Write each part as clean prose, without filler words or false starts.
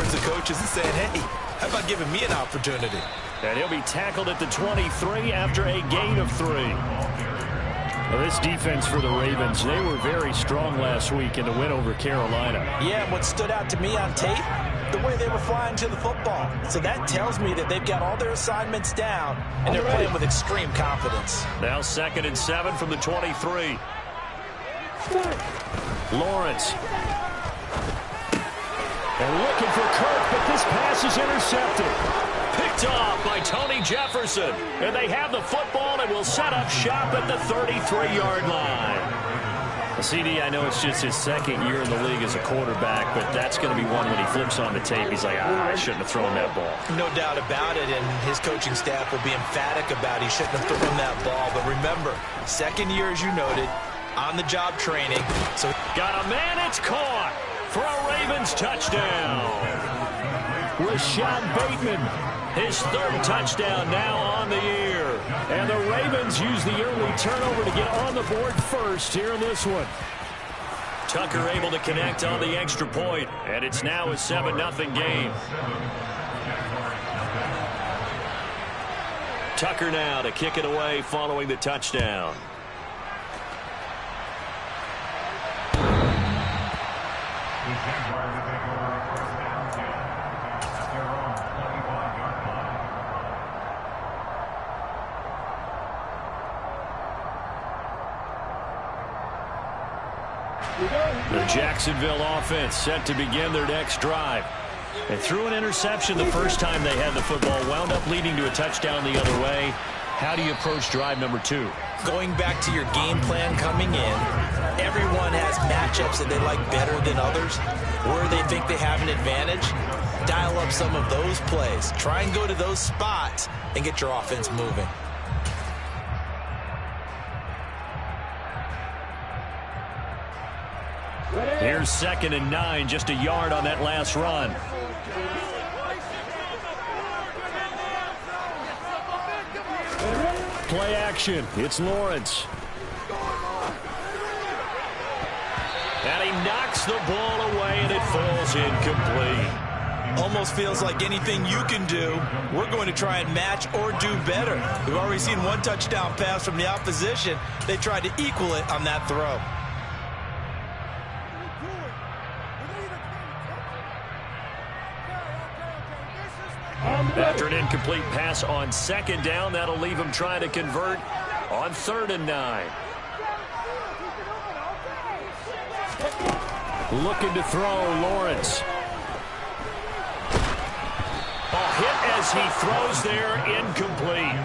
towards the coaches and saying, hey, how about giving me an opportunity? And he'll be tackled at the 23 after a gain of 3. Well, this defense for the Ravens, they were very strong last week in the win over Carolina. Yeah, and what stood out to me on tape, the way they were flying to the football. So that tells me that they've got all their assignments down, and they're playing with extreme confidence. Now 2nd and 7 from the 23. Lawrence. And looking for Kirk, but this pass is intercepted. Picked off by Tony Jefferson. And they have the football and will set up shop at the 33-yard line. CD, I know it's just his 2nd year in the league as a quarterback, but that's going to be one when he flips on the tape. He's like, I shouldn't have thrown that ball. No doubt about it, and his coaching staff will be emphatic about he shouldn't have thrown that ball. But remember, 2nd year, as you noted, on-the-job training. So got a man, it's caught for a Ravens touchdown. Rashad Bateman, his 3rd touchdown now on the year. And the Ravens use the early turnover to get on the board first here in this one. Tucker able to connect on the extra point, and it's now a 7-0 game. Tucker now to kick it away following the touchdown. The Jacksonville offense set to begin their next drive. And threw an interception the first time they had the football, wound up leading to a touchdown the other way. How do you approach drive number 2? Going back to your game plan coming in, everyone has matchups that they like better than others, where they think they have an advantage. Dial up some of those plays. Try and go to those spots and get your offense moving. Here's 2nd and 9, just a yard on that last run. Play action. It's Lawrence. And he knocks the ball away, and it falls incomplete. Almost feels like anything you can do, we're going to try and match or do better. We've already seen one touchdown pass from the opposition. They tried to equal it on that throw. After an incomplete pass on 2nd down, that'll leave him trying to convert on 3rd and 9. Looking to throw, Lawrence. A hit as he throws there, incomplete.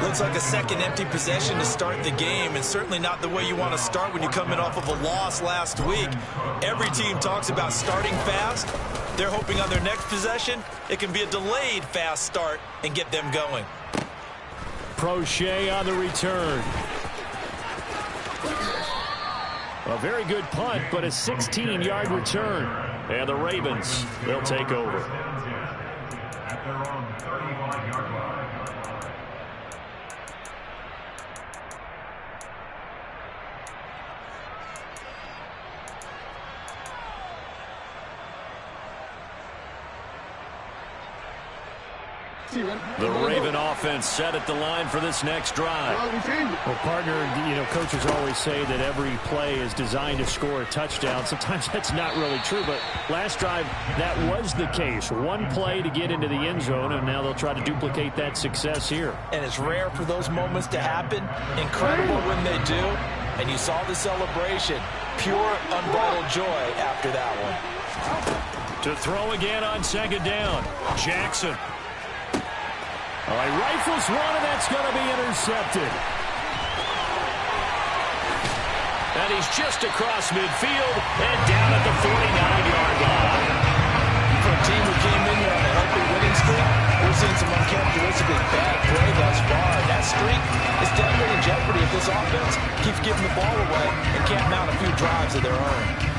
Looks like a 2nd empty possession to start the game, and certainly not the way you want to start when you're coming off of a loss last week. Every team talks about starting fast. They're hoping on their next possession, it can be a delayed fast start and get them going. Prochet on the return. A very good punt, but a 16-yard return. And the Ravens, they'll take over. At their own 35-yard line. The Raven offense set at the line for this next drive. Well, partner, coaches always say that every play is designed to score a touchdown. Sometimes that's not really true, but last drive, that was the case. One play to get into the end zone, and now they'll try to duplicate that success here. And it's rare for those moments to happen. Incredible when they do. And you saw the celebration. Pure, unbridled joy after that one. To throw again on 2nd down. Jackson. All right, rifles one, and that's going to be intercepted. And he's just across midfield and down at the 49-yard line. For a team who came in there on a healthy winning streak, we're seeing some uncharacteristically bad play thus far. That streak is definitely in jeopardy if this offense keeps giving the ball away and can't mount a few drives of their own.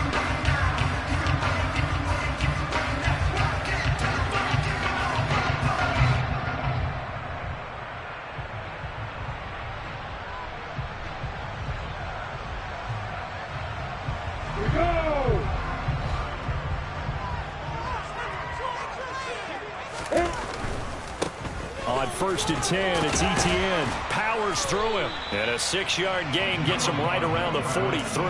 On 1st and 10, it's Etienne. Powers through him. And a 6-yard gain gets him right around the 43.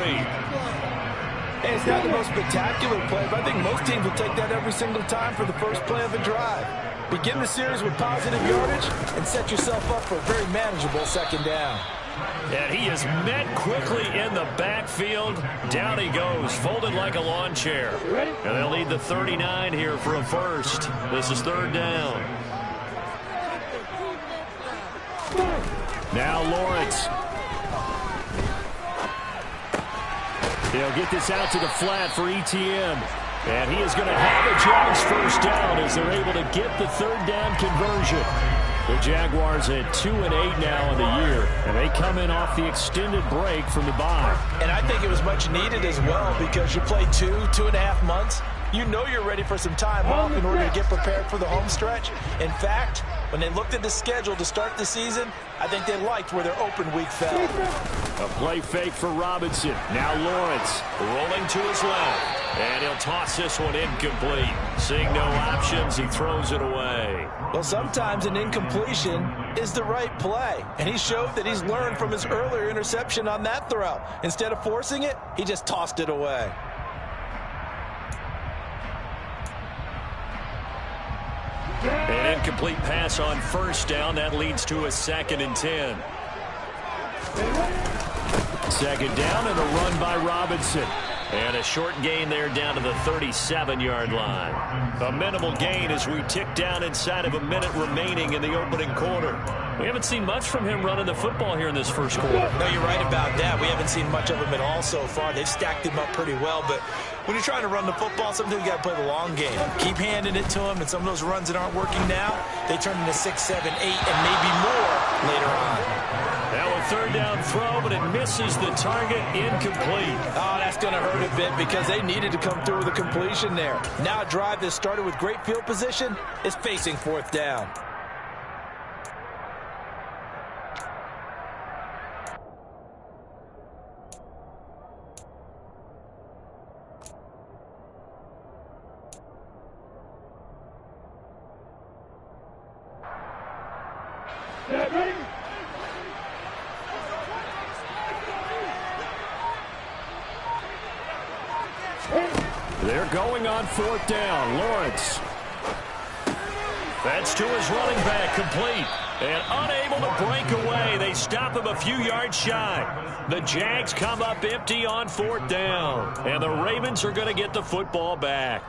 Hey, it's not the most spectacular play, but I think most teams will take that every single time for the first play of a drive. Begin the series with positive yardage and set yourself up for a very manageable second down. And he is met quickly in the backfield. Down he goes, folded like a lawn chair. And they'll need the 39 here for a first. This is 3rd down. Now Lawrence. They'll get this out to the flat for Etienne. And he is going to have a Jags first down as they're able to get the 3rd down conversion. The Jaguars at 2-8 now in the year, and they come in off the extended break from the bye. And I think it was much needed as well because you play 2.5 months. You know you're ready for some time off in order to get prepared for the home stretch. In fact, when they looked at the schedule to start the season, I think they liked where their open week fell. A play fake for Robinson. Now Lawrence rolling to his left. And he'll toss this one incomplete. Seeing no options, he throws it away. Well, sometimes an incompletion is the right play. And he showed that he's learned from his earlier interception on that throw. Instead of forcing it, he just tossed it away. An incomplete pass on 1st down. That leads to a 2nd and 10. 2nd down and a run by Robinson. And a short gain there down to the 37-yard line. A minimal gain as we tick down inside of a minute remaining in the opening quarter. We haven't seen much from him running the football here in this first quarter. No, you're right about that. We haven't seen much of him at all so far. They've stacked him up pretty well, but when you're trying to run the football, sometimes you got to play the long game. Keep handing it to him, and some of those runs that aren't working now, they turn into 6, 7, 8, and maybe more later on. Now a 3rd down throw, but it misses the target, incomplete. Oh, that's going to hurt a bit because they needed to come through with a completion there. Now a drive that started with great field position is facing 4th down. They're going on 4th down. Lawrence. That's to his running back, complete. And unable to break away. They stop him a few yards shy. The Jags come up empty on 4th down. And the Ravens are going to get the football back.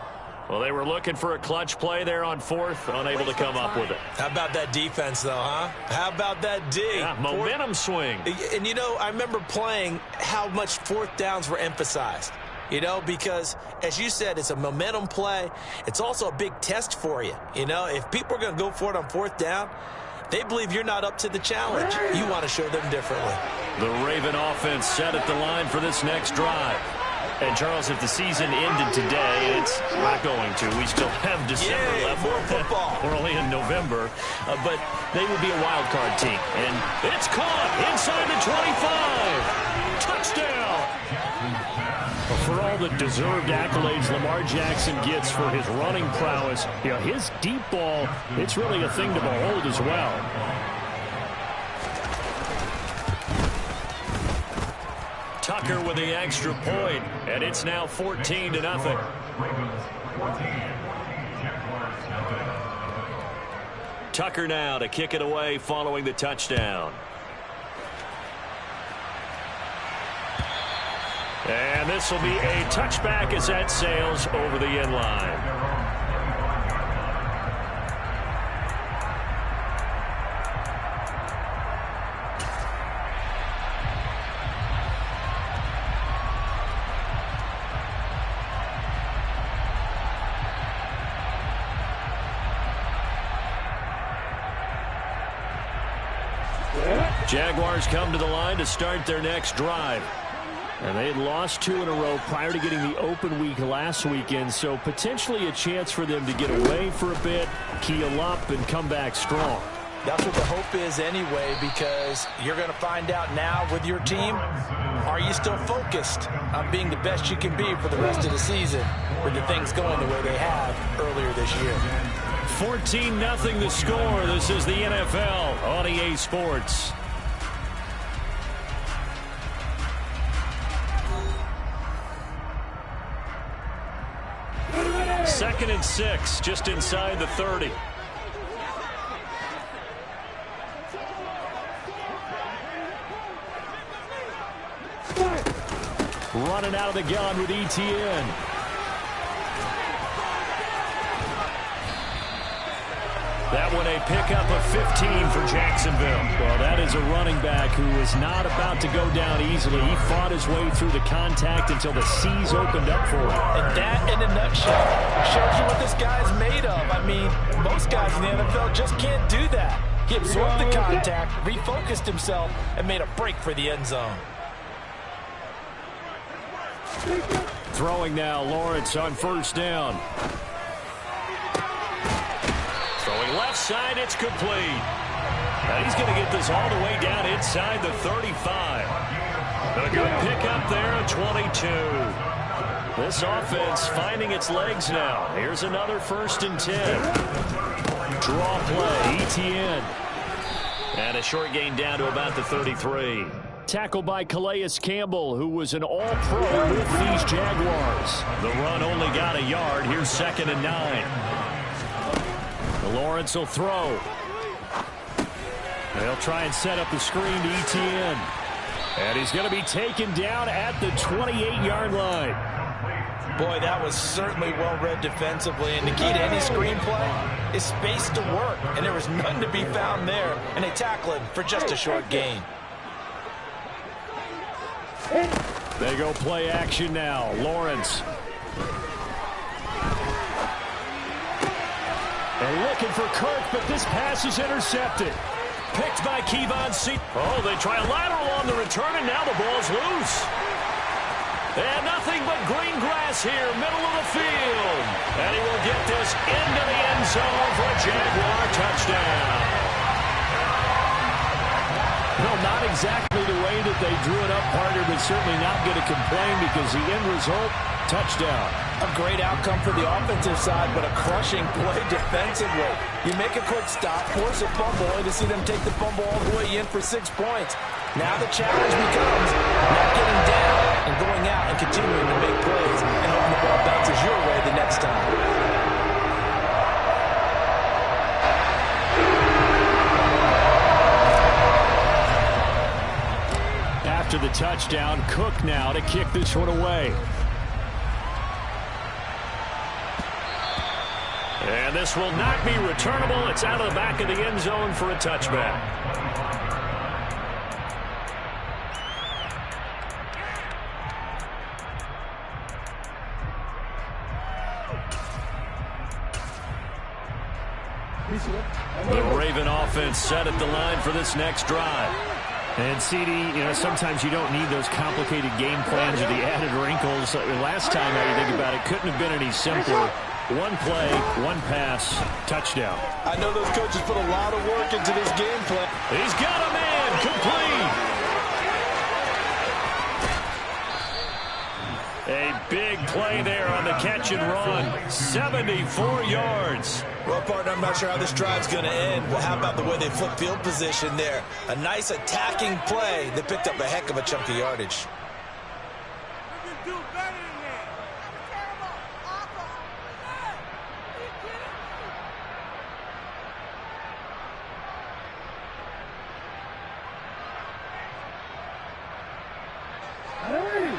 Well, they were looking for a clutch play there on 4th, unable to come up with it. How about that defense, though, huh? How about that D? Yeah, momentum swing. And, you know, I remember playing how much 4th downs were emphasized. You know, because, as you said, it's a momentum play. It's also a big test for you. You know, if people are going to go for it on 4th down, they believe you're not up to the challenge. You want to show them differently. The Raven offense set at the line for this next drive. And, Charles, if the season ended today, it's not going to. We still have December left. More football. We're only in November. But they would be a wild card team. And it's caught inside the 25. Touchdown. For all the deserved accolades Lamar Jackson gets for his running prowess, you know, his deep ball, it's really a thing to behold as well. Tucker with the extra point, and it's now 14-0. Tucker now to kick it away following the touchdown. And this will be a touchback as that sails over the end line. Jaguars come to the line to start their next drive. And they had lost 2 in a row prior to getting the open week last weekend, so potentially a chance for them to get away for a bit, keel up, and come back strong. That's what the hope is anyway, because you're going to find out now with your team, are you still focused on being the best you can be for the rest of the season with the things going the way they have earlier this year? 14-0 the score. This is the NFL on EA Sports. Second and 6, just inside the 30. Running out of the gun with ETN. That one a pickup of 15 for Jacksonville. Well, that is a running back who is not about to go down easily. He fought his way through the contact until the seas opened up for him. And that, in a nutshell, shows you what this guy's made of. I mean, most guys in the NFL just can't do that. He absorbed the contact, refocused himself, and made a break for the end zone. Throwing now, Lawrence on first down. Throwing left side, it's complete. And he's going to get this all the way down inside the 35. A good pickup there at 22. This offense finding its legs now. Here's another 1st and 10. Draw play, ETN. And a short gain down to about the 33. Tackled by Calais Campbell, who was an all-pro with these Jaguars. The run only got a yard. Here's 2nd and 9. Lawrence will throw. They'll try and set up the screen to ETN. And he's going to be taken down at the 28-yard line. Boy, that was certainly well-read defensively. And the key to any screen play is space to work. And there was none to be found there. And they tackle him for just a short gain. They go play action now. Lawrence. They're looking for Kirk, but this pass is intercepted. Picked by Kevon C. Oh, they try a lateral on the return, and now the ball's loose. And nothing but green grass here, middle of the field. And he will get this into the end zone for a Jaguar touchdown. Well, not exactly the way that they drew it up, partner, but certainly not going to complain because the end result, touchdown. A great outcome for the offensive side, but a crushing play defensively. You make a quick stop, force a fumble, and to see them take the fumble all the way in for 6 points. Now the challenge becomes not getting down and going out and continuing to make plays and hoping the ball bounces your way the next time. After the touchdown, Cook now to kick this one away. And this will not be returnable. It's out of the back of the end zone for a touchback. The Raven offense set at the line for this next drive. And CD, sometimes you don't need those complicated game plans or the added wrinkles. Last time, how you think about it, couldn't have been any simpler. One play, one pass, touchdown. I know those coaches put a lot of work into this game plan. He's got a man, complete. A big play there on the catch and run. 74 yards. Well, partner, I'm not sure how this drive's going to end. Well, how about the way they flip field position there? A nice attacking play that picked up a heck of a chunk of yardage.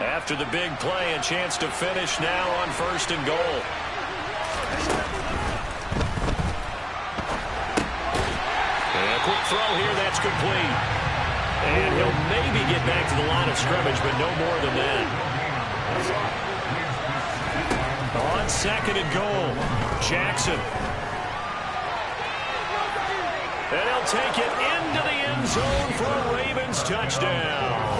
After the big play, a chance to finish now on 1st and goal. And a quick throw here, that's complete. And he'll maybe get back to the line of scrimmage, but no more than that. On 2nd and goal, Jackson. And he'll take it into the end zone for a Ravens touchdown.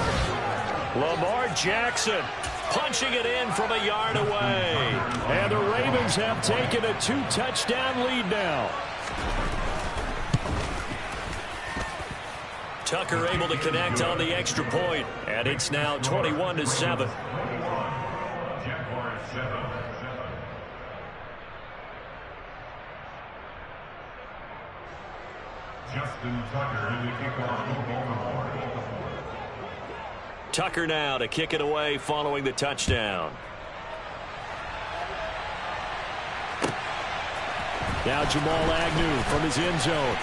Lamar Jackson punching it in from a yard away. And the Ravens have taken a 2-touchdown lead now. Tucker able to connect on the extra point, and it's now 21-7. Tucker now to kick it away following the touchdown. Now Jamal Agnew from his end zone.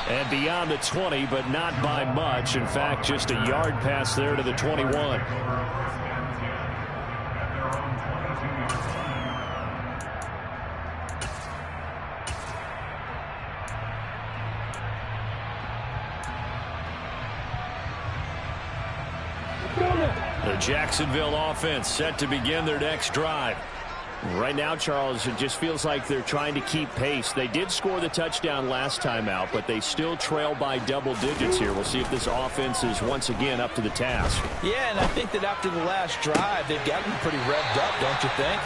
And beyond the 20, but not by much. In fact, just a yard pass there to the 21. The Jacksonville offense set to begin their next drive. Right now, Charles, it just feels like they're trying to keep pace. They did score the touchdown last time out, but they still trail by double digits here. We'll see if this offense is once again up to the task. Yeah, and I think that after the last drive, they've gotten pretty revved up, don't you think?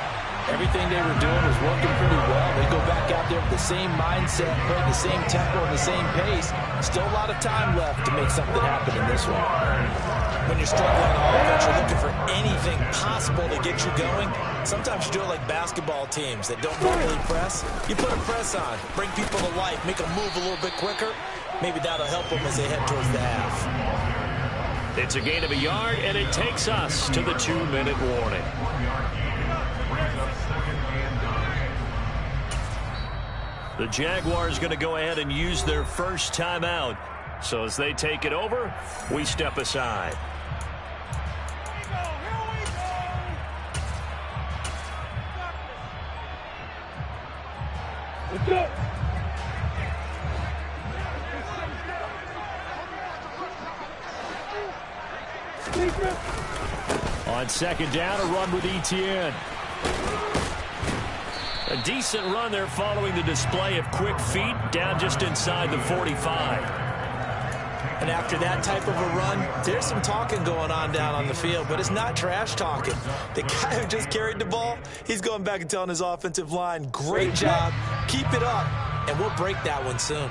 Everything they were doing was working pretty well. They go back out there with the same mindset, play the same tempo and the same pace. Still a lot of time left to make something happen in this one. When you're struggling on offense, you're looking for anything possible to get you going. Sometimes you do it like basketball teams that don't normally press. You put a press on, bring people to life, make them move a little bit quicker. Maybe that'll help them as they head towards the half. It's a gain of a yard, and it takes us to the 2-minute warning. The Jaguars going to go ahead and use their first timeout. So as they take it over, we step aside. Let's go. On second down, a run with Etienne. A decent run there following the display of quick feet down just inside the 45. And after that type of a run, there's some talking going on down on the field, but it's not trash talking. The guy who just carried the ball, he's going back and telling his offensive line, great job, keep it up, and we'll break that one soon.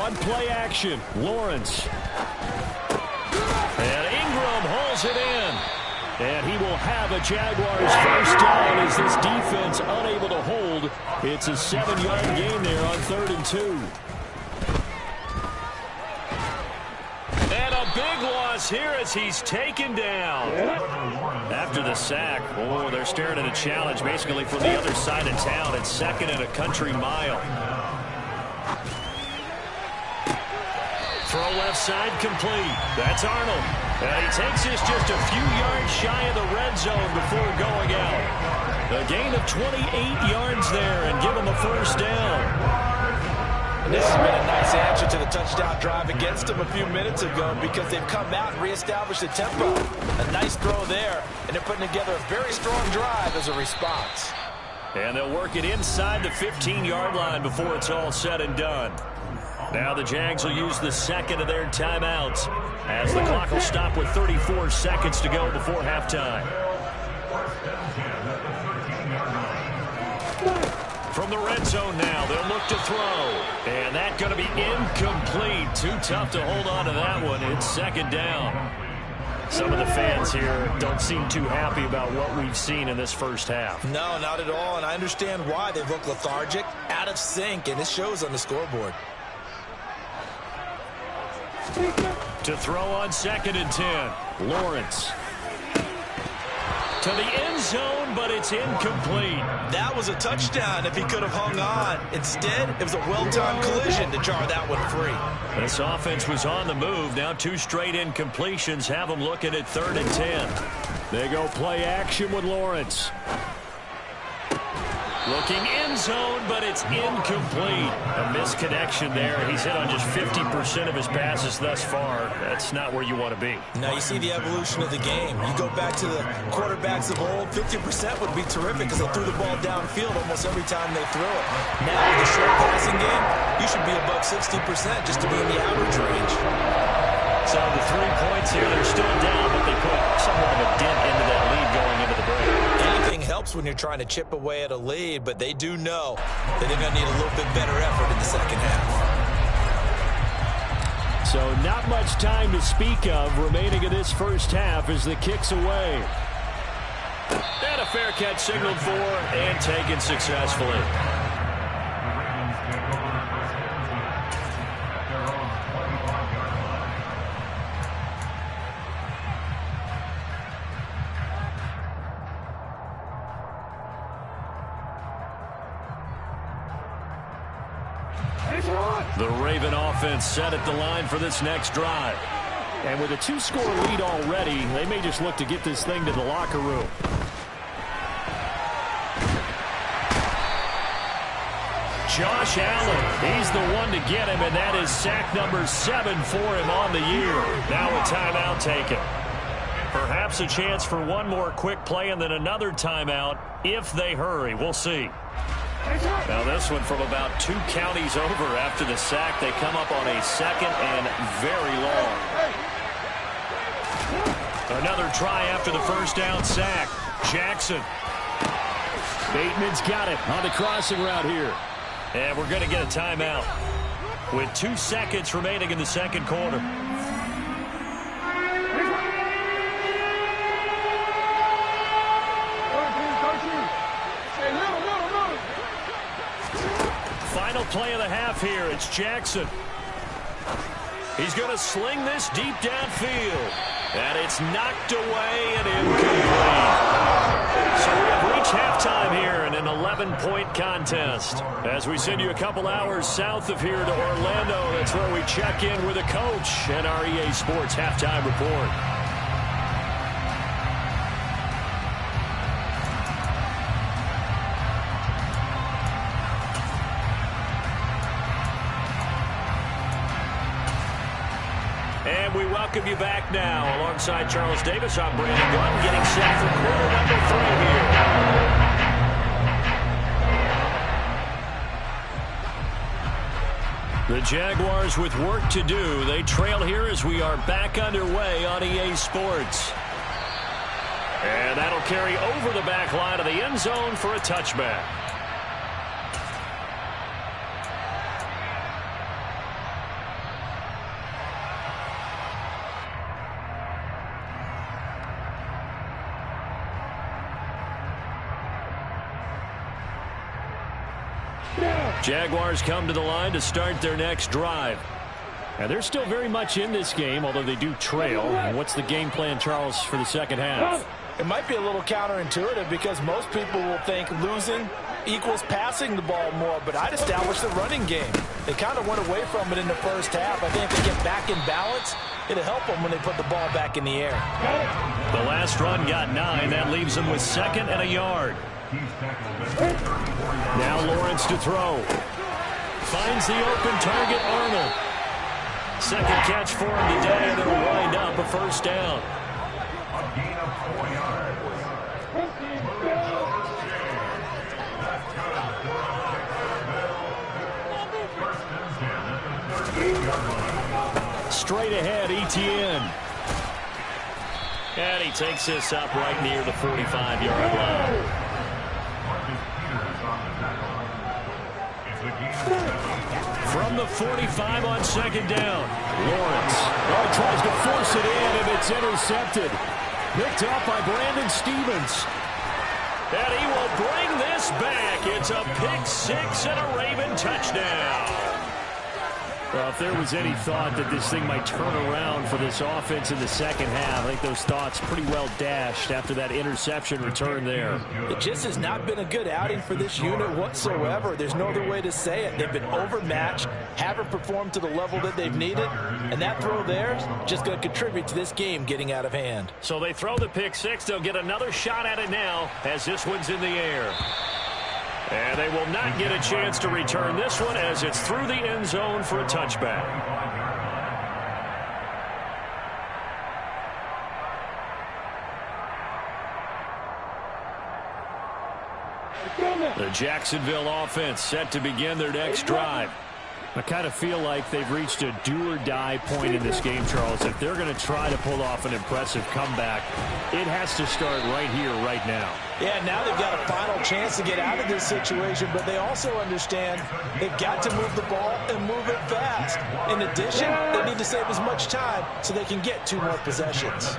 On play action, Lawrence. And Ingram holds it in. And he will have a Jaguars first down as this defense unable to hold. It's a 7-yard gain there on 3rd and 2. And a big loss here as he's taken down. After the sack, oh, they're staring at a challenge basically from the other side of town. It's 2nd and a country mile. Throw left side complete. That's Arnold. And he takes this just a few yards shy of the red zone before going out. A gain of 28 yards there and give him a first down. And this has been a nice answer to the touchdown drive against them a few minutes ago because they've come out and reestablished the tempo. A nice throw there, and they're putting together a very strong drive as a response. And they'll work it inside the 15-yard line before it's all said and done. Now the Jags will use the second of their timeouts as the clock will stop with 34 seconds to go before halftime. From the red zone now, they'll look to throw. And that's going to be incomplete. Too tough to hold on to that one. It's 2nd down. Some of the fans here don't seem too happy about what we've seen in this first half. No, not at all, and I understand why. They look lethargic, out of sync, and it shows on the scoreboard. To throw on 2nd and 10. Lawrence. To the end zone, but it's incomplete. That was a touchdown if he could have hung on. Instead, it was a well-timed collision to jar that one free. This offense was on the move. Now 2 straight incompletions have them looking at 3rd and 10. They go play action with Lawrence. Looking end zone, but it's incomplete. A misconnection there. He's hit on just 50% of his passes thus far. That's not where you want to be. Now you see the evolution of the game. You go back to the quarterbacks of old, 50% would be terrific because they threw the ball downfield almost every time they threw it. Now with the short passing game, you should be above 60% just to be in the average range. So the 3 points here, they're still down, but they put somewhat of a dent into that lead going into the break. Anything helps when you're trying to chip away at a lead, but they do know that they're going to need a little bit better effort in the second half. So not much time to speak of remaining in this first half as the kick's away. And a fair catch signaled for and taken successfully. The Raven offense set at the line for this next drive. And with a 2-score lead already, they may just look to get this thing to the locker room. Josh Allen, he's the one to get him, and that is sack number 7 for him on the year. Now a timeout taken. Perhaps a chance for one more quick play and then another timeout if they hurry. We'll see. Now this one from about 2 counties over after the sack. They come up on a 2nd and very long. Another try after the first down sack. Jackson. Bateman's got it on the crossing route here. And we're going to get a timeout with 2 seconds remaining in the second quarter. Final play of the half here. It's Jackson. He's going to sling this deep downfield. And it's knocked away and incomplete. So we have reached halftime here in an 11-point contest. As we send you a couple hours south of here to Orlando, that's where we check in with a coach and our EA Sports Halftime Report. And we welcome you back now. Alongside Charles Davis, I'm Brandon Gunn, getting set for quarter number 3 here. The Jaguars with work to do. They trail here as we are back underway on EA Sports. And that'll carry over the back line of the end zone for a touchback. Jaguars come to the line to start their next drive. And they're still very much in this game, although they do trail. And what's the game plan, Charles, for the second half? It might be a little counterintuitive because most people will think losing equals passing the ball more, but I'd establish the running game. They kind of went away from it in the first half. I think if they get back in balance, it'll help them when they put the ball back in the air. The last run got 9. That leaves them with 2nd and a yard. Now Lawrence to throw. Finds the open target, Arnold. Second catch for him today, and it'll wind up a first down. Straight ahead, Etienne. And he takes this up right near the 45-yard line. From the 45 on second down, Lawrence tries to force it in, and it's intercepted. Picked up by Brandon Stephens. And he will bring this back. It's a pick 6 and a Raven touchdown. Well, if there was any thought that this thing might turn around for this offense in the second half, I think those thoughts pretty well dashed after that interception return there. It just has not been a good outing for this unit whatsoever. There's no other way to say it. They've been overmatched, haven't performed to the level that they've needed, and that throw there is just going to contribute to this game getting out of hand. So they throw the pick 6. They'll get another shot at it now as this one's in the air. And they will not get a chance to return this one as it's through the end zone for a touchback. The Jacksonville offense set to begin their next drive. I kind of feel like they've reached a do-or-die point in this game, Charles. If they're going to try to pull off an impressive comeback, it has to start right here, right now. Yeah, now they've got a final chance to get out of this situation, but they also understand they've got to move the ball and move it fast. In addition, they need to save as much time so they can get 2 more possessions.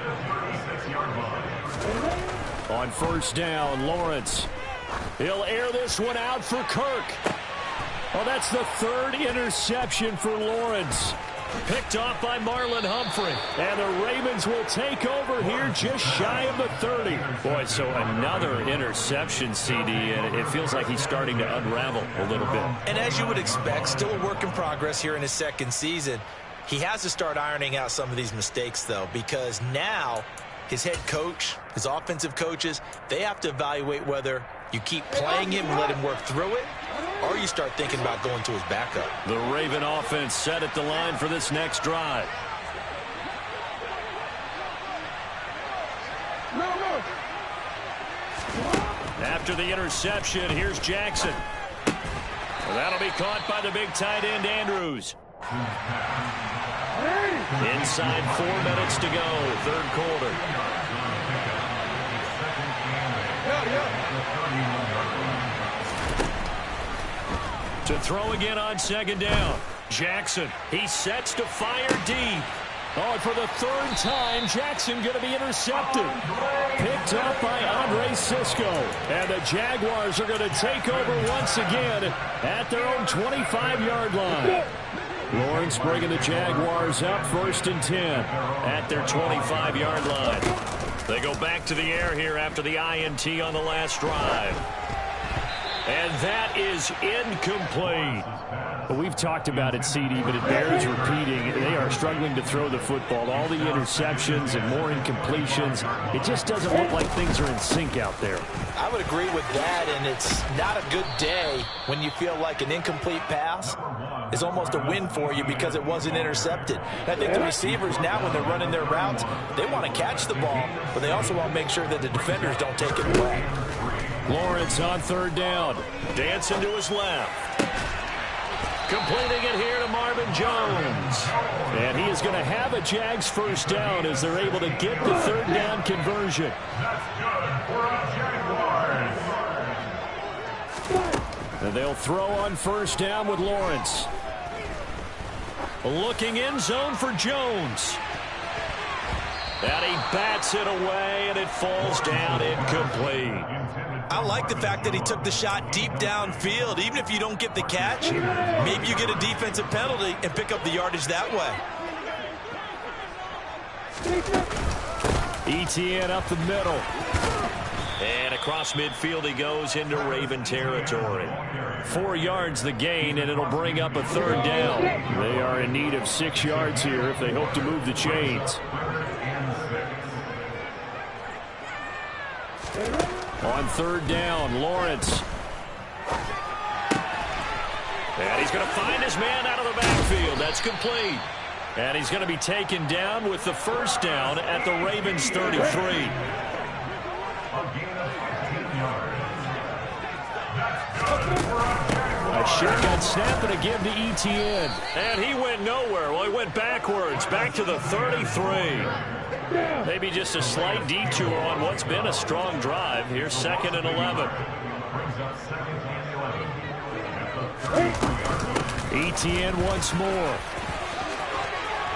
On first down, Lawrence. He'll air this one out for Kirk. Oh, that's the 3rd interception for Lawrence. Picked off by Marlon Humphrey. And the Ravens will take over here just shy of the 30. Boy, so another interception, CD, and it feels like he's starting to unravel a little bit. And as you would expect, still a work in progress here in his second season. He has to start ironing out some of these mistakes, though, because now his head coach, his offensive coaches, they have to evaluate whether you keep playing him and let him work through it, or you start thinking about going to his backup. The Raven offense set at the line for this next drive. After the interception, here's Jackson. Well, that'll be caught by the big tight end, Andrews. Inside 4 minutes to go, third quarter. To throw again on second down. Jackson, he sets to fire deep. Oh, and for the third time, Jackson going to be intercepted. Picked up by Andre Cisco. And the Jaguars are going to take over once again at their own 25-yard line. Lawrence bringing the Jaguars up 1st and 10 at their 25-yard line. They go back to the air here after the INT on the last drive. And that is incomplete. Well, we've talked about it, CD, but it bears repeating. They are struggling to throw the football. All the interceptions and more incompletions. It just doesn't look like things are in sync out there. I would agree with that, and it's not a good day when you feel like an incomplete pass is almost a win for you because it wasn't intercepted. And I think the receivers now, when they're running their routes, they want to catch the ball, but they also want to make sure that the defenders don't take it away. Lawrence on third down. Dancing to his left. Completing it here to Marvin Jones. And he is going to have a Jags first down as they're able to get the third down conversion. And they'll throw on first down with Lawrence. Looking in zone for Jones. And he bats it away, and it falls down incomplete. I like the fact that he took the shot deep downfield. Even if you don't get the catch, maybe you get a defensive penalty and pick up the yardage that way. ETN up the middle. And across midfield he goes into Raven territory. 4 yards the gain, and it'll bring up a third down. They are in need of 6 yards here if they hope to move the chains. On third down, Lawrence. And he's going to find his man out of the backfield. That's complete. And he's going to be taken down with the first down at the Ravens 33. A shotgun snap and a give to ETN. And he went nowhere. Well, he went backwards, back to the 33. Maybe just a slight detour on what's been a strong drive. Here's 2nd and 11. ETN once more.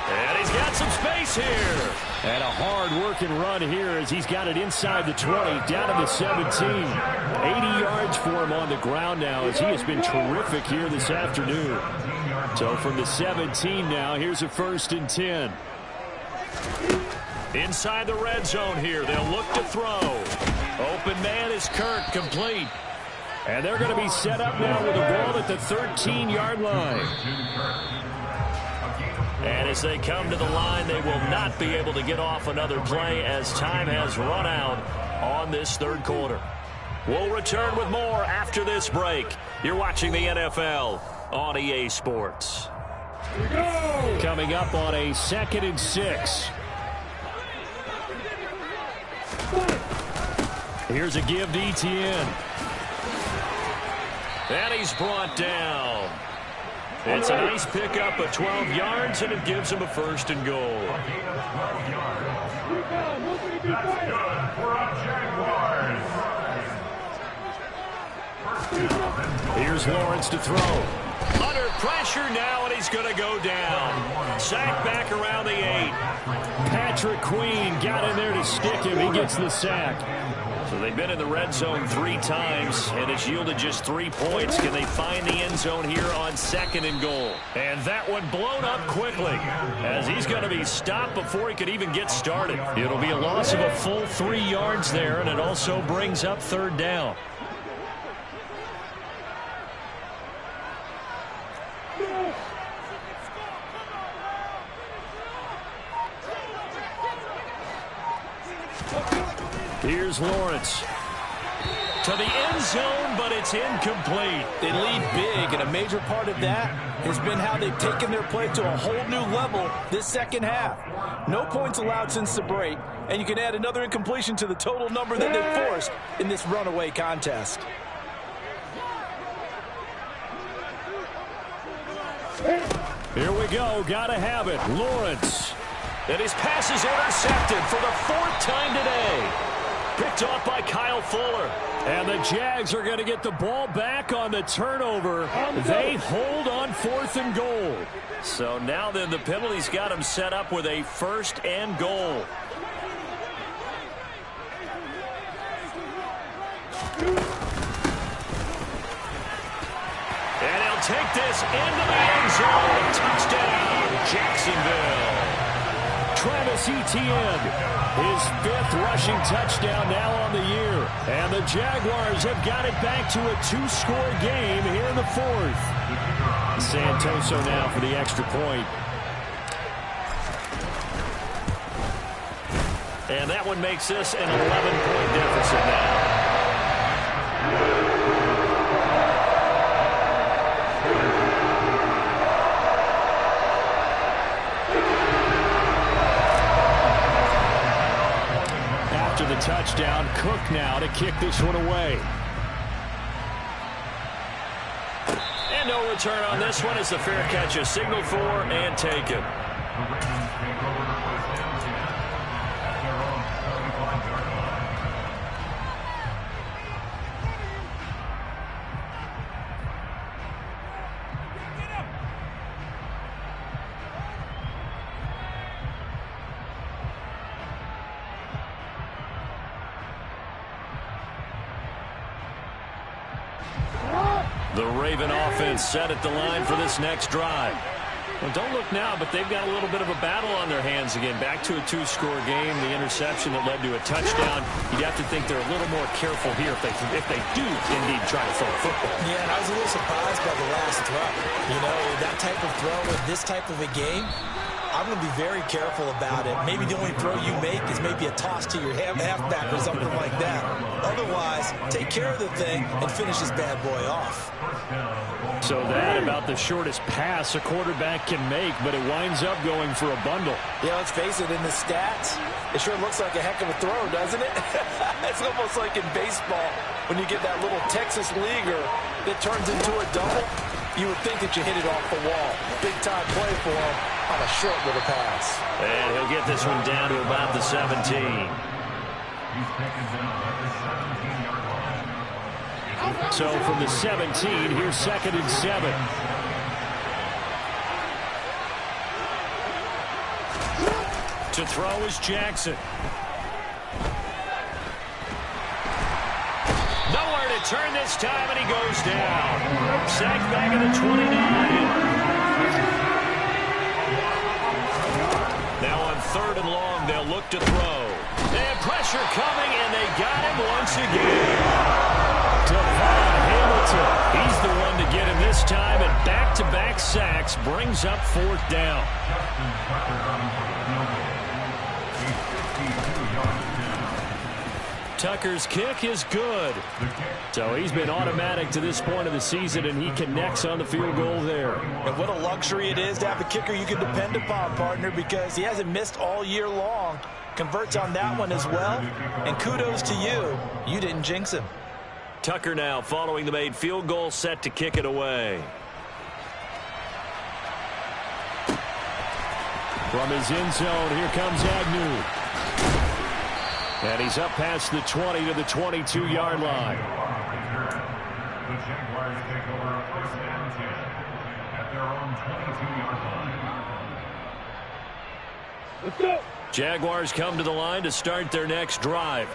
And he's got some space here. And a hard-working run here as he's got it inside the 20, down to the 17. 80 yards for him on the ground now as he has been terrific here this afternoon. So from the 17 now, here's a 1st and 10. Inside the red zone here. They'll look to throw. Open man is Kirk, complete. And they're going to be set up now with a ball at the 13-yard line. And as they come to the line, they will not be able to get off another play as time has run out on this third quarter. We'll return with more after this break. You're watching the NFL on EA Sports. Coming up on a 2nd and 6. Here's a give to ETN. And he's brought down. It's a nice pickup of 12 yards, and it gives him a 1st and goal. Here's Lawrence to throw. Under pressure now, and he's going to go down. Sack back around the 8. Patrick Queen got in there to stick him. He gets the sack. So they've been in the red zone 3 times, and it's yielded just 3 points. Can they find the end zone here on 2nd and goal? And that one blown up quickly, as he's going to be stopped before he could even get started. It'll be a loss of a full 3 yards there, and it also brings up 3rd down. Here's Lawrence. To the end zone, but it's incomplete. They lead big, and a major part of that has been how they've taken their play to a whole new level this second half. No points allowed since the break, and you can add another incompletion to the total number that they've forced in this runaway contest. Here we go. Got to have it. Lawrence. And his pass is intercepted for the 4th time today. Picked off by Kyle Fuller. And the Jags are going to get the ball back on the turnover. They hold on 4th and goal. So now then the penalty's got him set up with a 1st and goal. And he'll take this into the end zone. Touchdown, Jacksonville. Travis Etienne, his 5th rushing touchdown now on the year. And the Jaguars have got it back to a 2-score game here in the 4th. Santoso now for the extra point. And that one makes this an 11-point deficit now. After the touchdown, Cook now to kick this one away. And no return on this one as the fair catch is signaled for and taken. The Raven offense set at the line for this next drive. Well, don't look now, but they've got a little bit of a battle on their hands again. Back to a 2-score game. The interception that led to a touchdown. You'd have to think they're a little more careful here if they do indeed try to throw a football. Yeah, and I was a little surprised by the last throw. You know, that type of throw in this type of a game, I'm going to be very careful about it. Maybe the only throw you make is maybe a toss to your halfback or something like that. Otherwise, take care of the thing and finish this bad boy off. So that about the shortest pass a quarterback can make, but it winds up going for a bundle. Yeah, let's face it, in the stats, it sure looks like a heck of a throw, doesn't it? It's almost like in baseball when you get that little Texas leaguer that turns into a double. You would think that you hit it off the wall. Big-time play for him on a short little pass. And he'll get this one down to about the 17. So from the 17, here's 2nd and 7. To throw is Jackson. Nowhere to turn this time, and he goes down. Sacked back at the 29. Now on 3rd and long, they'll look to throw. They have pressure coming, and they got him once again. Devon Hamilton, he's the one to get him this time, and back-to-back sacks brings up 4th down. Tucker's kick is good. So he's been automatic to this point of the season, and he connects on the field goal there. And what a luxury it is to have a kicker you can depend upon, partner, because he hasn't missed all year long. Converts on that one as well, and kudos to you. You didn't jinx him. Tucker now following the made field goal, set to kick it away. From his end zone, here comes Agnew. And he's up past the 20 to the 22-yard line. Jaguars come to the line to start their next drive.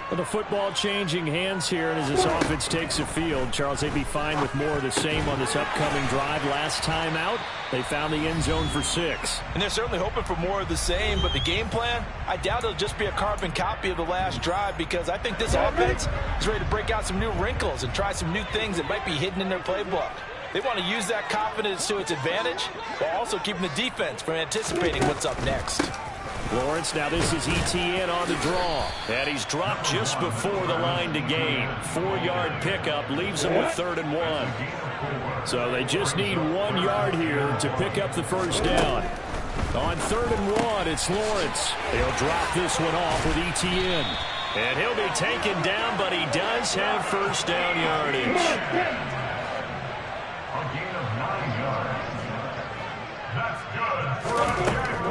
Well, the football changing hands here, and as this offense takes the field, Charles, they'd be fine with more of the same on this upcoming drive. Last time out, they found the end zone for 6. And they're certainly hoping for more of the same, but the game plan, I doubt it'll just be a carbon copy of the last drive, because I think this offense is ready to break out some new wrinkles and try some new things that might be hidden in their playbook. They want to use that confidence to its advantage, while also keeping the defense from anticipating what's up next. Lawrence, now this is ETN on the draw. And he's dropped just before the line to gain. 4-yard pickup leaves him with 3rd and 1. So they just need 1 yard here to pick up the first down. On 3rd and 1, it's Lawrence. They'll drop this one off with ETN. And he'll be taken down, but he does have first down yardage.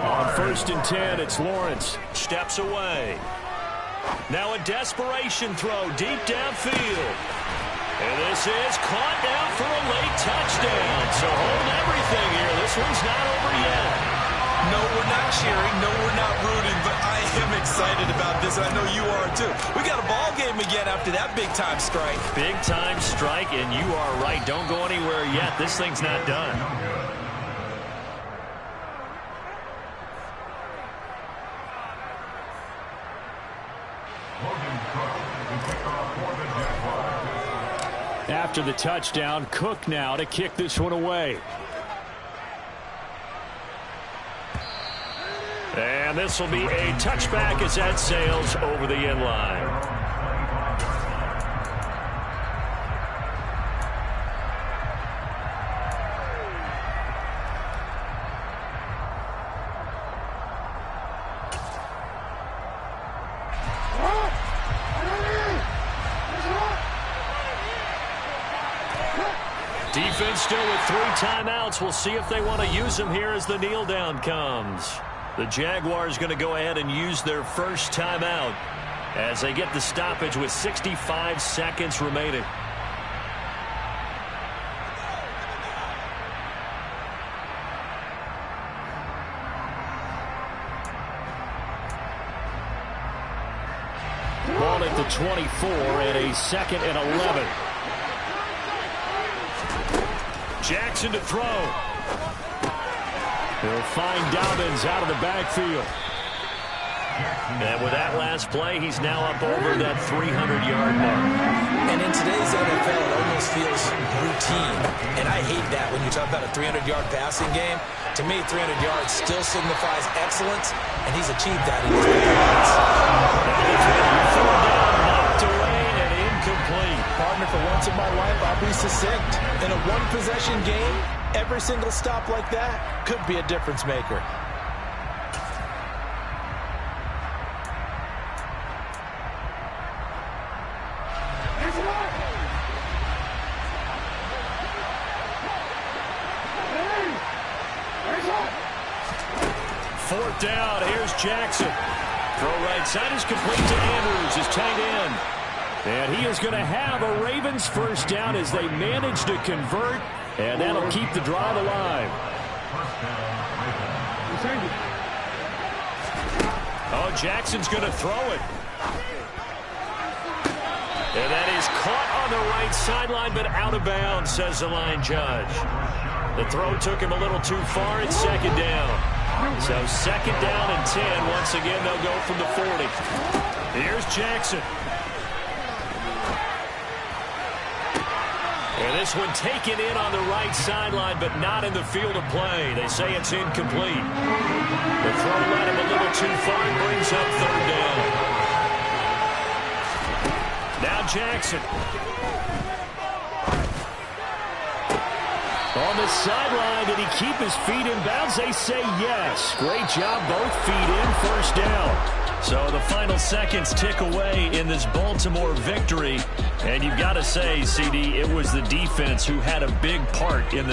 On 1st and 10, it's Lawrence. Steps away. Now a desperation throw deep downfield. And this is caught now for a late touchdown. So hold everything here. This one's not over yet. No, we're not cheering. No, we're not rooting. But I am excited about this. I know you are too. We got a ball game again after that big-time strike. Big-time strike, and you are right. Don't go anywhere yet. This thing's not done. After the touchdown, Cook now to kick this one away. And this will be a touchback as that sails over the end line. Defense still with 3 timeouts. We'll see if they want to use them here as the kneel down comes. The Jaguars going to go ahead and use their first timeout as they get the stoppage with 65 seconds remaining. Ball at the 24 and a 2nd and 11. Jackson to throw. He'll find Dobbins out of the backfield. And with that last play, he's now up over that 300-yard mark. And in today's NFL, it almost feels routine. And I hate that when you talk about a 300-yard passing game. To me, 300 yards still signifies excellence, and he's achieved that in his performance. Knocked away and incomplete. Partner, for once in my life, I'll be succinct. In a one-possession game, every single stop like that could be a difference maker. Fourth down, here's Jackson. Throw right side is complete to Andrews, his tight end. And he is going to have a Ravens first down as they manage to convert, and that'll keep the drive alive. Oh, Jackson's going to throw it. And that is caught on the right sideline, but out of bounds, says the line judge. The throw took him a little too far. It's 2nd down. So 2nd down and 10. Once again, they'll go from the 40. Here's Jackson. And this one taken in on the right sideline, but not in the field of play. They say it's incomplete. The throw led him a little too far and brings up 3rd down. Now Jackson. On the sideline, did he keep his feet in bounds? They say yes. Great job, both feet in, first down. So the final seconds tick away in this Baltimore victory. And you've got to say, CD, it was the defense who had a big part in the